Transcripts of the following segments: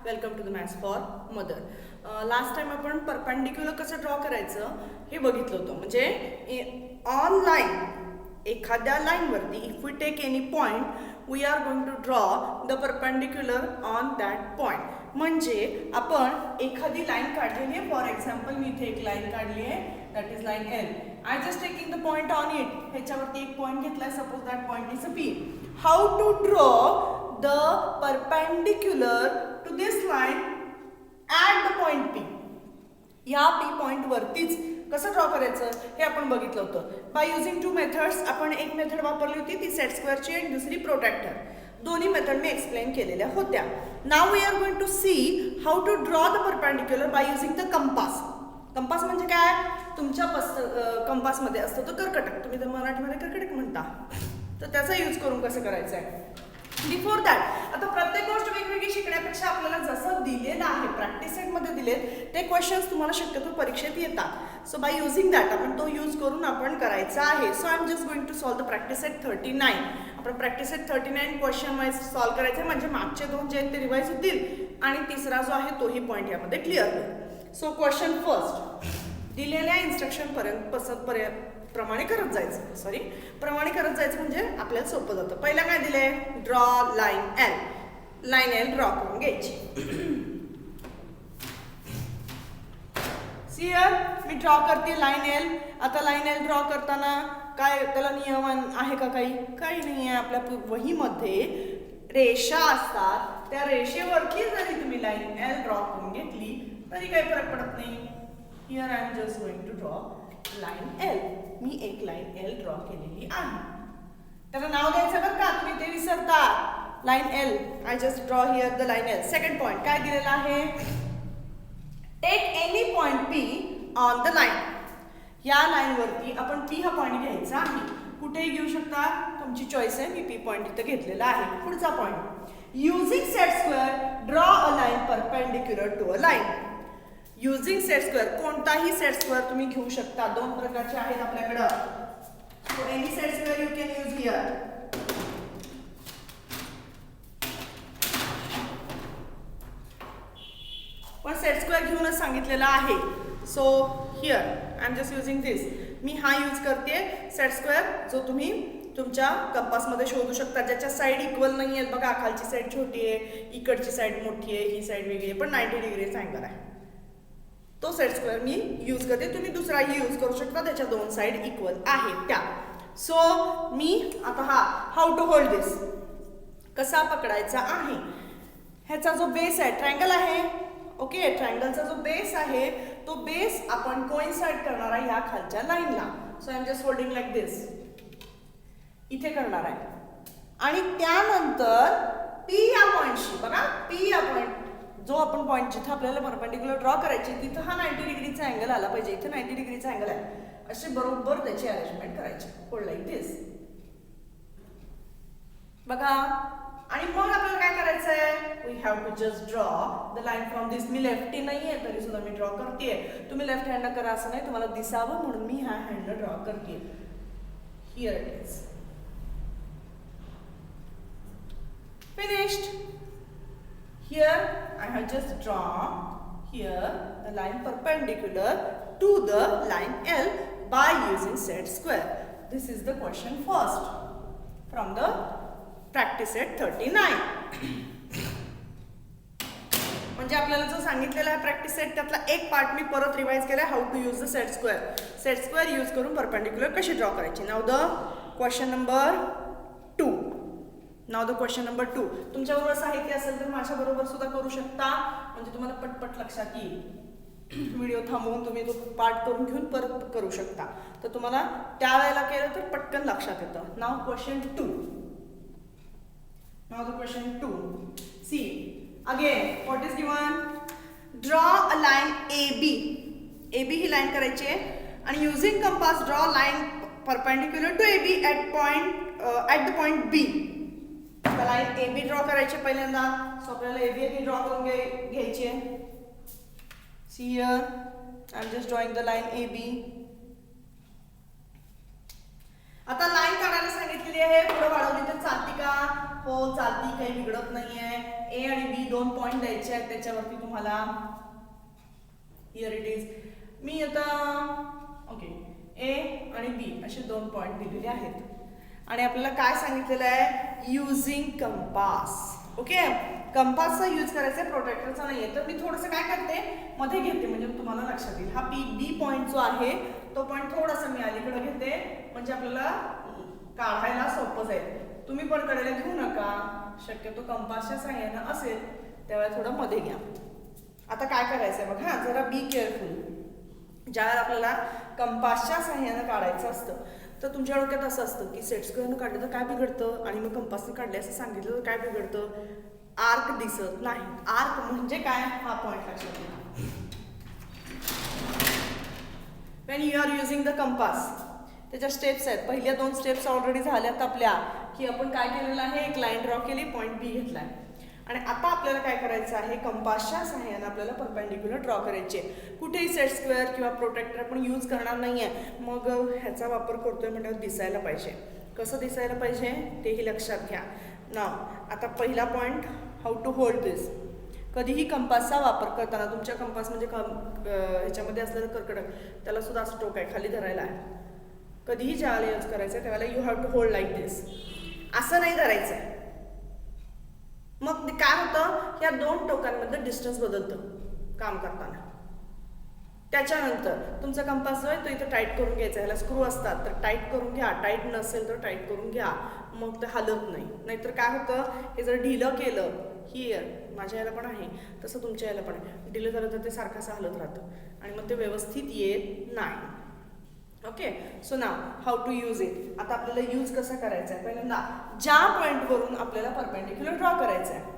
Welcome to the maths for mother. Last time आपण perpendicular कसं draw करायचं हे बघितलं होतं. म्हणजे ऑन लाईन एखाद्या लाईनवरती if we take any point we are going to draw the perpendicular on that point. म्हणजे आपण एखादी लाईन काढलेली आहे. फॉर एक्झाम्पल मी इथे एक लाईन काढली आहे that is line L. I just taking the point on it. ह्याच्यावरती एक पॉईंट घेतलाय. Suppose that point is a P. How to draw the perpendicular to this line at the point P. या P point वरतीच कसं draw करायचं हे आपण बघितलं होतं. By using two methods. आपण एक मेथड वापरली होती ती सेट स्क्वेअरची आणि दुसरी प्रोट्रॅक्टर. दोन्ही मेथड मी एक्सप्लेन केलेल्या होत्या. Now we are going to see how to draw the perpendicular by using the compass. Compass म्हणजे काय? तुमच्या कंपासमध्ये असतो तो कर्कटक. तुम्ही तर मराठीमध्ये कर्कटक म्हणता. तर त्याचा यूज करून कसं करायचं आहे. बिफोर दॅट आता प्रत्येक गोष्ट वेगवेगळी शिकण्यापेक्षा आपल्याला जसं दिलेलं आहे प्रॅक्टिस सेटमध्ये दिलेत ते क्वेश्चन्स तुम्हाला शक्यतो परीक्षेत येतात. सो बाय युझिंग दॅट आपण तो यूज करून आपण करायचा आहे. So I am just going to solve the practice set 39. आपण practice set 39 question wise solve करायचे म्हणजे मागचे दोन जे आहेत ते रिवाईज होतील आणि तिसरा जो आहे तोही पॉईंट यामध्ये क्लिअर होईल. So question first. दिलेल्या इन्स्ट्रक्शन प्रमाणे करत जायचं. प्रमाणे करत जायचं म्हणजे आपल्याला सोपं जातं. पहिला काय दिलंय? Draw line L. Line L draw करून घ्यायची. सियर मी ड्रॉ करते लाईन एल. आता लाईन एल ड्रॉ करताना काय त्याला नियम आहे का? काही नाही आहे. आपल्या वहीमध्ये रेषा असतात. त्या रेषेवरती जरी तुम्ही लाईन एल ड्रॉ करून घेतली तरी काही फरक पडत नाही. Here I am just going to draw line L. मी एक लाईन एल ड्रॉ केलेली आहे. त्याला नाव द्यायचं बरं का, तुम्ही ते विसरता. Line L. I just draw here the line L. Second point काय दिलेला आहे? Take any point P on the line. या लाईन वरती आपण पी हा पॉइंट घ्यायचा आहे. कुठेही घेऊ शकता, तुमची चॉईस आहे. मी पी पॉइंट इथं घेतलेला आहे. पुढचा point. Using set square draw a line perpendicular to a line. Using set square कोणताही सेट स्क्वेअर तुम्ही घेऊ शकता. दोन प्रकारचे आहेत आपल्याकडं. So any set square you can use here. पण सेट स्क्वेअर घेऊनच सांगितलेला आहे. So here I am just using this. मी हा यूज करते सेट स्क्वेअर जो तुम्ही तुमच्या कंपासमध्ये शोधू शकता. ज्याच्या साईड इक्वल नाही आहेत बघा. खालची साईड छोटी आहे, इकडची साईड मोठी आहे, ही साईड वेगळी आहे, पण 90 डिग्रीचा अँगल आहे. तो सेट स्क्वेअर मी यूज करते. तुम्ही दुसराही यूज करू शकता. त्याच्या दोन साईड इक्वल आहेत त्या. सो मी आता हाऊ टू होल्ड दिस कसा पकडायचा आहे. ह्याचा जो बेस आहे ट्रायंगल आहे. ओके, ट्रायंगलचा जो बेस आहे तो बेस आपण कोइन्साइड करणार आहे ह्या खालच्या लाईनला. So I am just holding like this. इथे करणार आहे आणि त्यानंतर पी या पॉइंटशी बघा. पी या पॉइंट जो आपण पॉईंट जिथं आपल्याला परपेंडिक्युलर ड्रॉ करायची तिथं हा 90 डिग्रीचा अँगल आला पाहिजे. इथे 90 डिग्रीचा अँगल आहे. असे बरोबर त्याची अरेंजमेंट करायची. होल्ड लाईक दिस बघा. आणि मग आपल्याला काय करायचं आहे? We have to just draw the line from this. मी लेफ्टी नाही आहे तरी सुद्धा मी ड्रॉ करते. तुम्ही लेफ्ट हँडनं करा असं नाही, तुम्हाला दिसावं म्हणून मी ह्या हँडनं ड्रॉ करते. Here it is. Finished. Here I have just drawn here the line perpendicular to the line L by using set square. This is the question first from the practice set 39. म्हणजे आपल्याला जो सांगितलेला आहे practice set त्यातला एक part मी परत revise केला. How to use the set square. Set square use करून परपेंडिक्युलर कशी ड्रॉ करायची. Now the question number 2. Now the question number 2. तुमच्याबरोबर साहित्य असेल तर माझ्याबरोबर सुद्धा करू शकता. म्हणजे तुम्हाला पटपट लक्षात येईल. व्हिडिओ थांबवून तुम्ही तो पार्ट करून घेऊन परत करू शकता. तर तुम्हाला त्यावेळेला केलं तर पटकन लक्षात येतं. Now question 2. Now the question 2. See again what is given? Draw a line AB. AB ही लाईन करायची आहे आणि using compass draw line perpendicular to AB at the point B. Line A B draw करायची पहिल्यांदा. So आपल्याला ए B draw करून घ्यायची आहे. See here I am just drawing the line A B. आता लाईन काढायला सांगितलेली आहे, पुढे वाढवली तर चालती का? हो चालती, काही बिघडत नाहीये. ए आणि बी 2 पॉइंट द्यायचे आहेत त्याच्यावरती तुम्हाला. Here it is. मी आता ओके ए आणि बी असे 2 पॉइंट दिलेले आहेत आणि आपल्याला काय सांगितलेलं आहे? Using compass. ओके, कंपासचा यूज करायचा आहे, प्रोटेक्टरचा नाहीये. तर मी थोडंसं काय करते, मध्ये घेते म्हणजे तुम्हाला लक्षात येईल. हा बी पॉइंट जो आहे तो पॉइंट थोडासा मी अलीकडे घेते म्हणजे आपल्याला काढायला सोपं जाईल. तुम्ही पण कडेला घेऊ नका, शक्यतो कंपासच्या साह्यानं असेल त्यावेळेला थोडं मध्ये घ्या. आता काय करायचं आहे बघा, जरा बी केअरफुल. ज्यावेळेला आपल्याला कंपासच्या साह्यानं काढायचं असतं तर तुमच्या डोक्यात असं असतं की सेट स्क्वेअरनं काढलं तर काय बिघडतं आणि मग कंपासनं काढले असं सांगितलं तर काय बिघडतं? आर्क दिसत नाही. आर्क म्हणजे काय? हा पॉइंट लक्षात घ्या. when you are using the compass, त्याच्या स्टेप्स आहेत. पहिल्या 2 स्टेप्स ऑलरेडी झाल्यात आपल्या, की आपण काय केलेलं आहे, एक लाईन ड्रॉ केली, पॉइंट बी घेतलाय आणि आता आपल्याला काय करायचं आहे, कंपासच्या सहाय्याने आपल्याला परपेंडिक्युलर ड्रॉ करायचे. कुठेही सेट स्क्वेअर किंवा प्रोटेक्टर आपण यूज करणार नाहीये, मग ह्याचा वापर करतोय म्हणजे दिसायला पाहिजे. कसं दिसायला पाहिजे तेही लक्षात घ्या. नाव आता पहिला पॉइंट, हाऊ टू होल्ड दिस. कधीही कंपासचा वापर करताना तुमच्या कंपास म्हणजे ह्याच्यामध्ये असलेलं कर्कडक त्याला सुद्धा असं टोक आहे, खाली धरायला आहे. कधीही ज्यावेळेला यूज करायचं आहे त्यावेळेला you have to hold like this. असं नाही धरायचं आहे. मग काय होतं, या 2 टोकांमध्ये डिस्टन्स बदलतं काम करताना. त्याच्यानंतर तुमचा कंपास जो आहे तो इथं टाईट करून घ्यायचा. ह्याला स्क्रू असतात तर टाईट करून घ्या, टाईट नसेल तर टाईट करून घ्या, मग ते हलत नाही. नाहीतर काय होतं, हे जर ढिलं केलं, हिअर माझ्या याला पण आहे तसं तुमच्या याला पण आहे, ढिलं झालं तर ते सारखं असं हलत राहतं आणि मग ते व्यवस्थित येत नाही. Okay, so now how to use it. आता आपल्याला यूज कसं करायचं आहे, पहिल्यांदा ज्या पॉईंटवरून आपल्याला परपेंडिक्युलर ड्रॉ करायचं आहे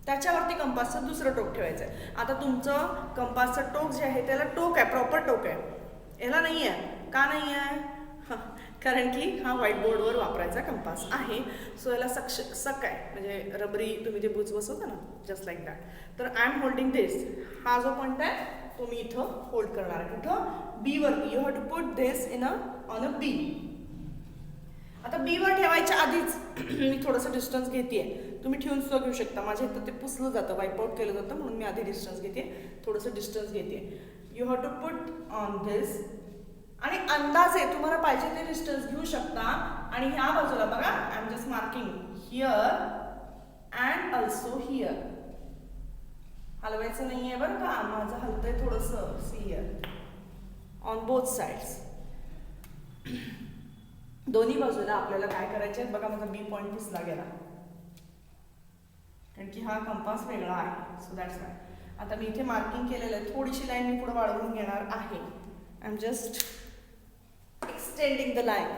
त्याच्यावरती कंपासचं दुसरं टोक ठेवायचं आहे. आता तुमचं कंपासचं टोक जे आहे त्याला टोक आहे, प्रॉपर टोक आहे, याला नाही आहे. का नाही आहे? कारण की हा व्हाईट बोर्डवर वापरायचा कंपास आहे. सो याला सक आहे, म्हणजे रबरी तुम्ही ते बुच बसवता ना, जस्ट लाईक दॅट. तर आय एम होल्डिंग दिस. हा जो पॉईंट आहे तो मी इथं होल्ड करणार आहे. कुठं? बी वरती. You have to put this on a B. आता बी वर ठेवायच्या आधीच मी थोडंसं डिस्टन्स घेते. तुम्ही ठेवून सुद्धा घेऊ शकता. माझ्या इथं ते पुसलं जातं, वाईप आउट केलं जातं, म्हणून मी आधी डिस्टन्स घेते, थोडंसं डिस्टन्स घेते. You have to put on this आणि अंदाजे तुम्हाला पाहिजे ते डिस्टन्स घेऊ शकता. आणि ह्या बाजूला बघा, I am just marking here and also here. हलवायचं नाहीये बरं का, माझं हलतंय थोडंसं. See here on both sides. दोन्ही बाजूला आपल्याला काय करायचे आहेत बघा. माझा बी पॉइंट पुसला गेला कारण की हा कंपास वेगळा आहे, सो दॅट्स वाय. आता मी इथे मार्किंग केलेलं आहे, थोडीशी लाईन मी पुढे वाढवून घेणार आहे. I am just extending the line.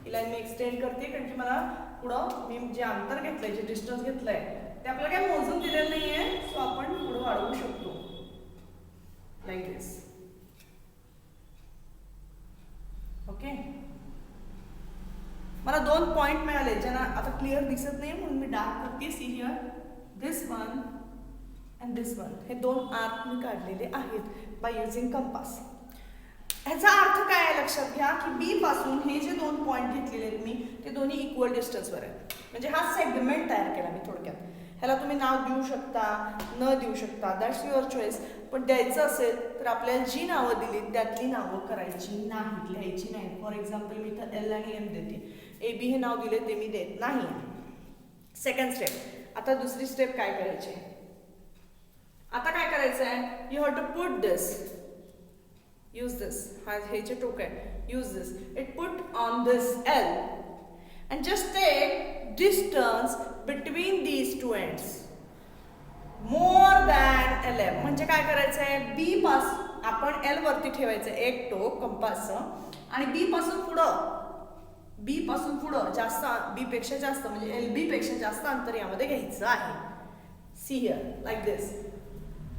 ही लाईन मी एक्सटेंड करते कारण की मला पुढं मी जे अंतर घेतलंय, जे डिस्टन्स घेतलंय ते आपल्याला काय मोजून दिलेलं नाहीये, सो आपण पुढे वाढवू शकतो लाईक दिस. ओके, मला 2 पॉइंट मिळाले ज्यांना आता क्लिअर दिसत नाही म्हणून मी डार्क करते. See here this one and this one. हे 2 आर्क मी काढलेले आहेत बाय युझिंग कंपास. ह्याचा अर्थ काय आहे लक्षात घ्या की बी पासून हे जे 2 पॉइंट घेतलेले आहेत मी, ते दोन्ही इक्वल डिस्टन्सवर आहेत. म्हणजे हा सेगमेंट तयार केला मी थोडक्यात. ह्याला तुम्ही नाव देऊ शकता, न देऊ शकता, दॅट्स युअर चॉईस. पण द्यायचं असेल तर आपल्याला जी नावं दिली त्यातली नावं करायची नाहीत, लिहायची नाही. फॉर एक्झाम्पल मी इथं एल आणि एम देते. ए बी हे नाव दिले ते मी देत नाही. Second step. आता दुसरी स्टेप काय करायची? आता काय करायचं आहे, you have to put this. Use this. हा हे जे टोक आहे, use this. It put on this L and just take distance between these two ends more than LM. म्हणजे काय करायचं आहे, बी पासून आपण एल वरती ठेवायचं एक टोक कंपासचं आणि बी पासून पुढं जास्त, बी पेक्षा जास्त म्हणजे एल बी पेक्षा जास्त अंतर यामध्ये घ्यायचं आहे. See here like this.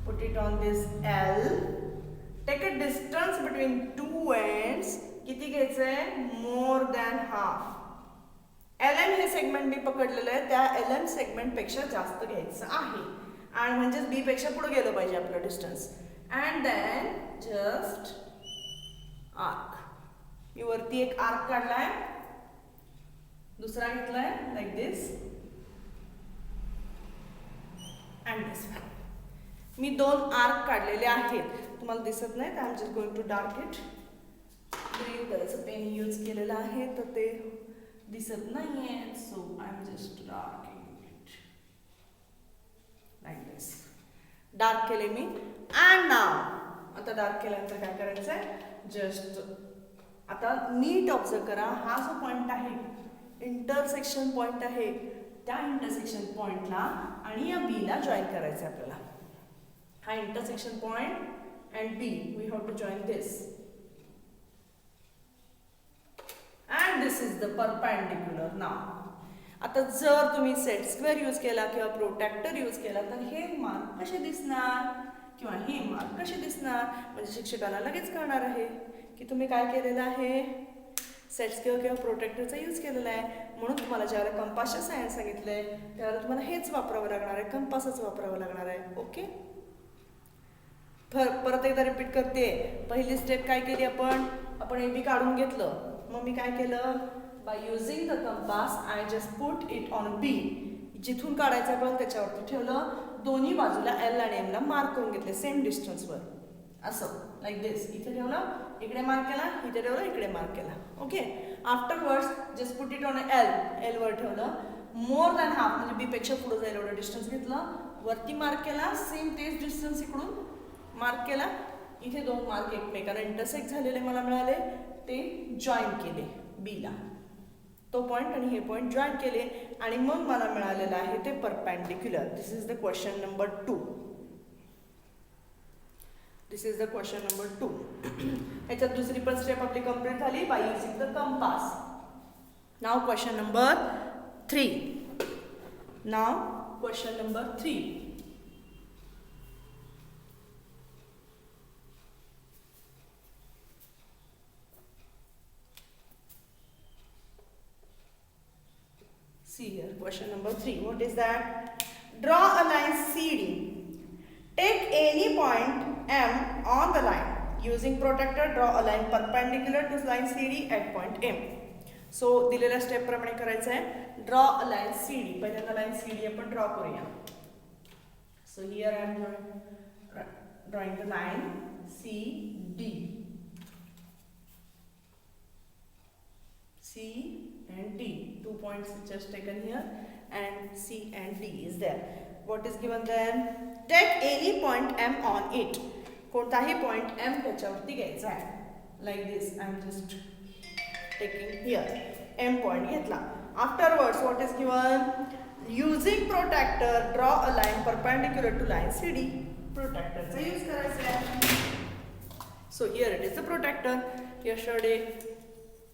Put it on this L. Take a distance between 2 ends. किती घ्यायचंय? More than half. एल हे सेगमेंट मी पकडलेलं आहे, त्या एल सेगमेंट पेक्षा जास्त घ्यायचं आहे आणि म्हणजेच बी पेक्षा पुढे गेलं पाहिजे आपलं distance. And then just arc. मी वरती एक आर्क काढलाय, दुसरा घेतलाय लाईक दिस अँड दिस. मी 2 आर्क काढलेले आहेत, तुम्हाला दिसत नाही तर I am just going to dark it. Green कलरचं पेन यूज केलेलं आहे तर ते दिसत नाहीये, so I am just darking it like this. Dark केले मी. अँड नाव आता डार्क केल्यानंतर काय करायचं आहे, जस्ट आता नीट ऑब्झर्व करा. हा जो पॉइंट आहे इंटरसेक्शन पॉइंट आहे, त्या इंटरसेक्शन पॉइंटला आणि या बीला जॉईन करायचं आहे आपल्याला. हा intersection point and B we have to join this and this is the perpendicular. Now आता जर तुम्ही सेट स्क्वेअर यूज केला किंवा प्रोट्रॅक्टर यूज केला तर हे मार्क कसे दिसणार किंवा हे मार्क कसे दिसणार, म्हणजे शिक्षकाला लगेच कळणार आहे की तुम्ही काय केलेलं आहे, सेट स्क्वेअर किंवा प्रोट्रॅक्टरचा यूज केलेला आहे. म्हणून तुम्हाला ज्यावेळेला कंपासचे सायन्स सांगितलंय त्यावेळेला तुम्हाला हेच वापरावं लागणार आहे, कंपासच वापरावं लागणार आहे. ओके, परत एकदा रिपीट करते. पहिली स्टेप काय केली आपण ए बी काढून घेतलं. मग मी काय केलं, by using the compass I just put it on B. जिथून काढायचं आपण त्याच्यावरती ठेवलं, दोन्ही बाजूला एल आणि एम ला मार्क करून घेतले सेम डिस्टन्सवर, असं लाईक दिस. इथे ठेवलं, इकडे मार्क केला, इथे ठेवलं, इकडे मार्क केला. Okay, afterwards just put it on L वर ठेवलं. मोर दॅन हाफ म्हणजे बी पेक्षा पुढे जाईल एवढं डिस्टन्स घेतलं, वरती मार्क केला, सेम तेच डिस्टन्स इकडून मार्क केला. इथे 2 मार्क एकमेकांना इंटरसेक्ट झालेले मला मिळाले, ते जॉईन केले बीला. तो पॉइंट आणि हे पॉइंट जॉईन केले आणि मग मला मिळालेलं आहे ते perpendicular. This is the question number 2. This is the question number 2. ह्याच्यात दुसरी पण स्टेप आपली कंप्लीट झाली by using the compass. Now question number 3. Now question number 3. See here, question number 3. What is that? Draw a line CD. Take any point M on the line. Using protractor, draw a line perpendicular to line CD at point M. So, दिलेल्या step प्रमाणे करायचं आहे. Draw a line CD. पहिल्यांदा line CD आपण draw करूया. So here I am drawing the line CD. C and D, 2 points just taken here, and C and D is there. What is given then? Take any point M on it. कोणताही point M त्याच्यावरती घ्यायचा आहे. Like this, I am just taking here. M point घेतला. Afterwards, what is given? Using protractor, draw a line perpendicular to line CD. Protractor चा use करायचा आहे. So here it is the protractor. Yesterday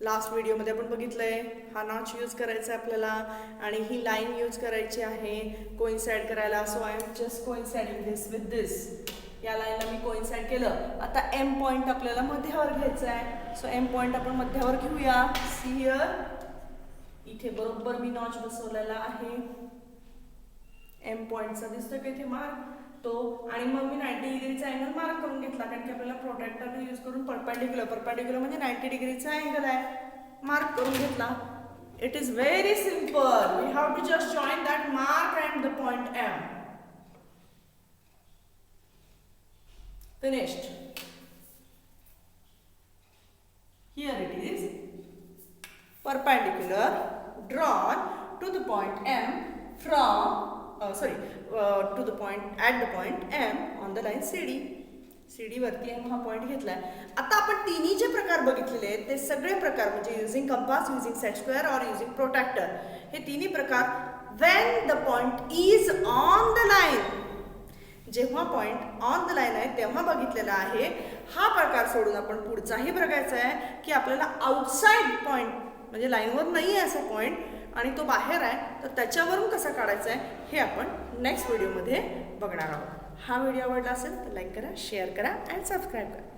last व्हिडिओमध्ये आपण बघितलंय, हा notch use करायचा आहे आपल्याला आणि ही लाईन यूज करायची आहे कोइन्साइड करायला. So I am just coinciding this with this. या लाईनला मी कोइन्साइड केलं. आता एम पॉईंट आपल्याला मध्यावर घ्यायचा आहे. सो एम पॉईंट आपण मध्यावर घेऊया. सी हिअर, इथे बरोबर मी नॉच बसवलेला आहे. एम पॉईंटचा दिसतोय का इथे मार्क तो, आणि मग मी 90 डिग्रीचा अँगल मार्क करून घेतला कारण की आपल्याला प्रोट्रॅक्टर यूज करून परपेंडिक्युलर म्हणजे 90 डिग्रीचा अँगल आहे, मार्क करून घेतला. It is very simple. We have to just join that mark and the point M. Finished. Here it is perpendicular drawn to the point M from to the point at the point M on the line CD. CD वरती M हा point घेतलाय. आता आपण तिन्ही जे प्रकार बघितलेले आहेत ते सगळे प्रकार म्हणजे using compass, using set square और युजिंग प्रोट्रॅक्टर, हे तिन्ही प्रकार when the point is on the line, जेव्हा पॉइंट ऑन द लाईन आहे तेव्हा बघितलेला आहे. हा प्रकार सोडून आपण पुढचाही बघायचा आहे की आपल्याला आउटसाइड पॉइंट म्हणजे लाईनवर नाही आहे असा पॉइंट आणि तो बाहेर आहे, तर त्याच्यावरून कसा काढायचा आहे हे आपण नेक्स्ट व्हिडिओमध्ये बघणार आहोत. हा व्हिडिओ आवडला असेल तर लाईक करा, शेअर करा अँड सबस्क्राईब करा.